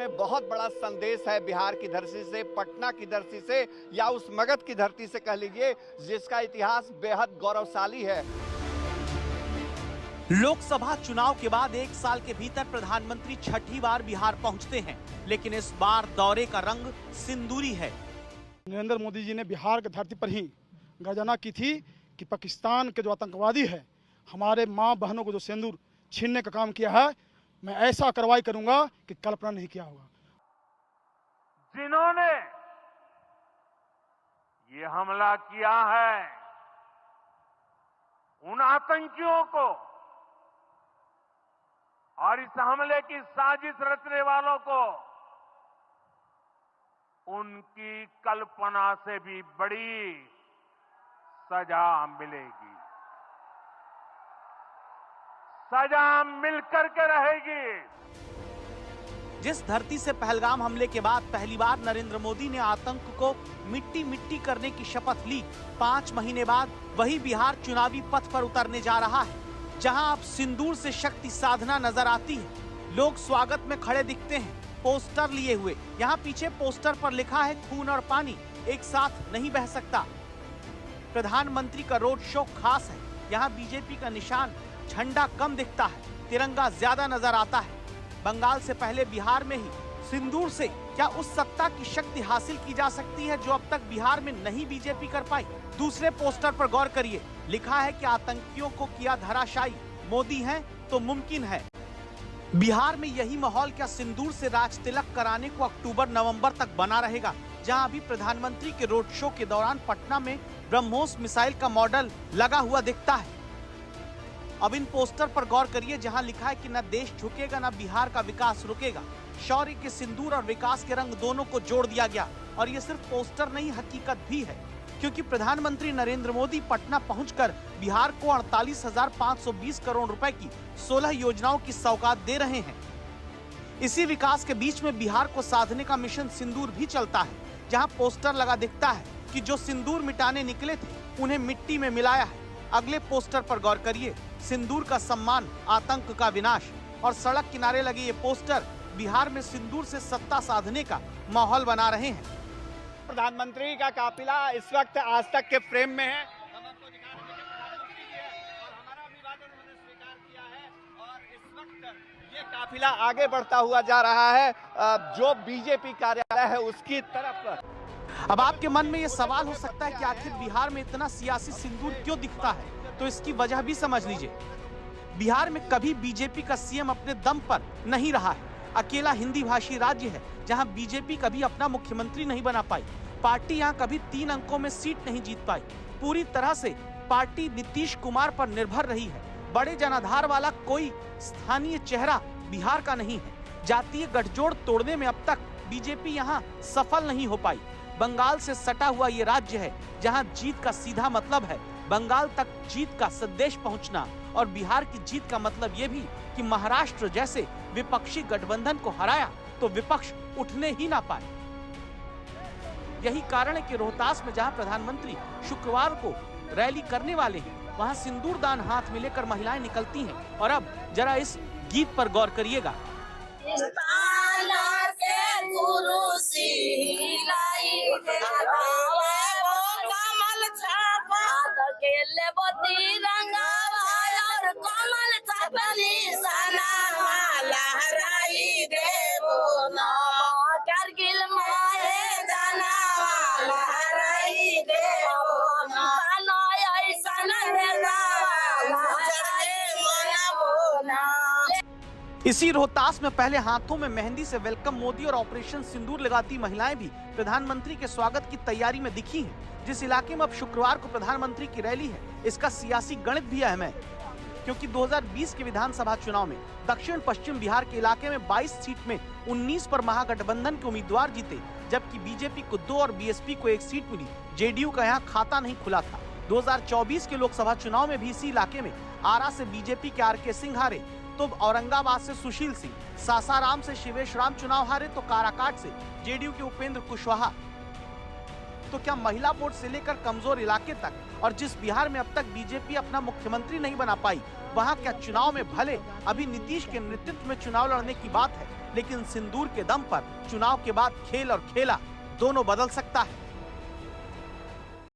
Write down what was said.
में बहुत बड़ा संदेश है बिहार की धरती से, पटना की धरती से या उस मगध की धरती से कह लीजिए, जिसका इतिहास बेहद गौरवशाली है। लोकसभा चुनाव के बाद 1 साल के भीतर प्रधानमंत्री छठी बार बिहार पहुंचते हैं, लेकिन इस बार दौरे का रंग सिंदूरी है। नरेंद्र मोदी जी ने बिहार की धरती पर ही गर्जना की थी कि पाकिस्तान के जो आतंकवादी है, हमारे माँ बहनों को जो सिंदूर छीनने का काम किया है, मैं ऐसा कार्रवाई करूंगा कि कल्पना नहीं किया होगा। जिन्होंने ये हमला किया है, उन आतंकियों को और इस हमले की साजिश रचने वालों को उनकी कल्पना से भी बड़ी सजा मिलेगी। सजा मिलकर के रहेगी। जिस धरती से पहलगाम हमले के बाद पहली बार नरेंद्र मोदी ने आतंक को मिट्टी मिट्टी करने की शपथ ली, 5 महीने बाद वही बिहार चुनावी पथ पर उतरने जा रहा है, जहां अब सिंदूर से शक्ति साधना नजर आती है। लोग स्वागत में खड़े दिखते हैं, पोस्टर लिए हुए। यहाँ पीछे पोस्टर पर लिखा है, खून और पानी एक साथ नहीं बह सकता। प्रधानमंत्री का रोड शो खास है। यहाँ बीजेपी का निशान, झंडा कम दिखता है, तिरंगा ज्यादा नजर आता है। बंगाल से पहले बिहार में ही सिंदूर से क्या उस सत्ता की शक्ति हासिल की जा सकती है जो अब तक बिहार में नहीं बीजेपी कर पाई? दूसरे पोस्टर पर गौर करिए, लिखा है कि आतंकियों को किया धराशायी, मोदी हैं तो मुमकिन है। बिहार में यही माहौल क्या सिंदूर से राज तिलक कराने को अक्टूबर-नवंबर तक बना रहेगा? जहां अभी प्रधानमंत्री के रोड शो के दौरान पटना में ब्रह्मोस मिसाइल का मॉडल लगा हुआ दिखता है। अब इन पोस्टर पर गौर करिए, जहां लिखा है कि न देश झुकेगा न बिहार का विकास रुकेगा। शौर्य के सिंदूर और विकास के रंग दोनों को जोड़ दिया गया। और ये सिर्फ पोस्टर नहीं, हकीकत भी है, क्योंकि प्रधानमंत्री नरेंद्र मोदी पटना पहुंचकर बिहार को 48,520 करोड़ रुपए की 16 योजनाओं की सौगात दे रहे हैं। इसी विकास के बीच में बिहार को साधने का मिशन सिंदूर भी चलता है, जहां पोस्टर लगा दिखता है कि जो सिंदूर मिटाने निकले थे उन्हें मिट्टी में मिलाया है। अगले पोस्टर पर गौर करिए, सिंदूर का सम्मान, आतंक का विनाश। और सड़क किनारे लगे ये पोस्टर बिहार में सिंदूर से सत्ता साधने का माहौल बना रहे हैं। प्रधानमंत्री का काफिला इस वक्त आज तक के फ्रेम में है। हम आपको दिखा रहे हैं प्रधानमंत्री है और हमारा अभिवादन उन्होंने स्वीकार किया है और इस वक्त ये काफिला आगे बढ़ता हुआ जा रहा है जो बीजेपी कार्यालय है उसकी तरफ। अब आपके मन में ये सवाल हो सकता है कि आखिर बिहार में इतना सियासी सिंदूर क्यों दिखता है, तो इसकी वजह भी समझ लीजिए। बिहार में कभी बीजेपी का सीएम अपने दम पर नहीं रहा है। अकेला हिंदी भाषी राज्य है जहां बीजेपी कभी अपना मुख्यमंत्री नहीं बना पाई। पार्टी यहां कभी 3 अंकों में सीट नहीं जीत पाई। पूरी तरह से पार्टी नीतीश कुमार पर निर्भर रही है। बड़े जनाधार वाला कोई स्थानीय चेहरा बिहार का नहीं है। जातीय गठजोड़ तोड़ने में अब तक बीजेपी यहां सफल नहीं हो पाई। बंगाल से सटा हुआ ये राज्य है जहां जीत का सीधा मतलब है बंगाल तक जीत का संदेश पहुंचना, और बिहार की जीत का मतलब ये भी कि महाराष्ट्र जैसे विपक्षी गठबंधन को हराया तो विपक्ष उठने ही ना पाए। यही कारण है कि रोहतास में जहां प्रधानमंत्री शुक्रवार को रैली करने वाले हैं, वहां सिंदूर दान हाथ में लेकर महिलाएं निकलती हैं। और अब जरा इस गीत पर गौर करिएगा। इसी रोहतास में पहले हाथों में मेहंदी से वेलकम मोदी और ऑपरेशन सिंदूर लगाती महिलाएं भी प्रधानमंत्री के स्वागत की तैयारी में दिखी हैं। जिस इलाके में अब शुक्रवार को प्रधानमंत्री की रैली है, इसका सियासी गणित भी अहम है, क्योंकि 2020 के विधानसभा चुनाव में दक्षिण पश्चिम बिहार के इलाके में 22 सीट में 19 पर महागठबंधन के उम्मीदवार जीते, जबकि बीजेपी को 2 और बीएसपी को 1 सीट मिली। जेडीयू का यहाँ खाता नहीं खुला था। 2024 के लोकसभा चुनाव में भी इसी इलाके में आरा से बीजेपी के आर.के. सिंह हारे, तो औरंगाबाद से सुशील सिंह, सासाराम से शिवेश राम चुनाव हारे, तो काराकाट से जेडीयू के उपेंद्र कुशवाहा। तो क्या महिला वोट से लेकर कमजोर इलाके तक, और जिस बिहार में अब तक बीजेपी अपना मुख्यमंत्री नहीं बना पाई, वहाँ क्या चुनाव में भले अभी नीतीश के नेतृत्व में चुनाव लड़ने की बात है, लेकिन सिंदूर के दम पर चुनाव के बाद खेल और खेला दोनों बदल सकता है।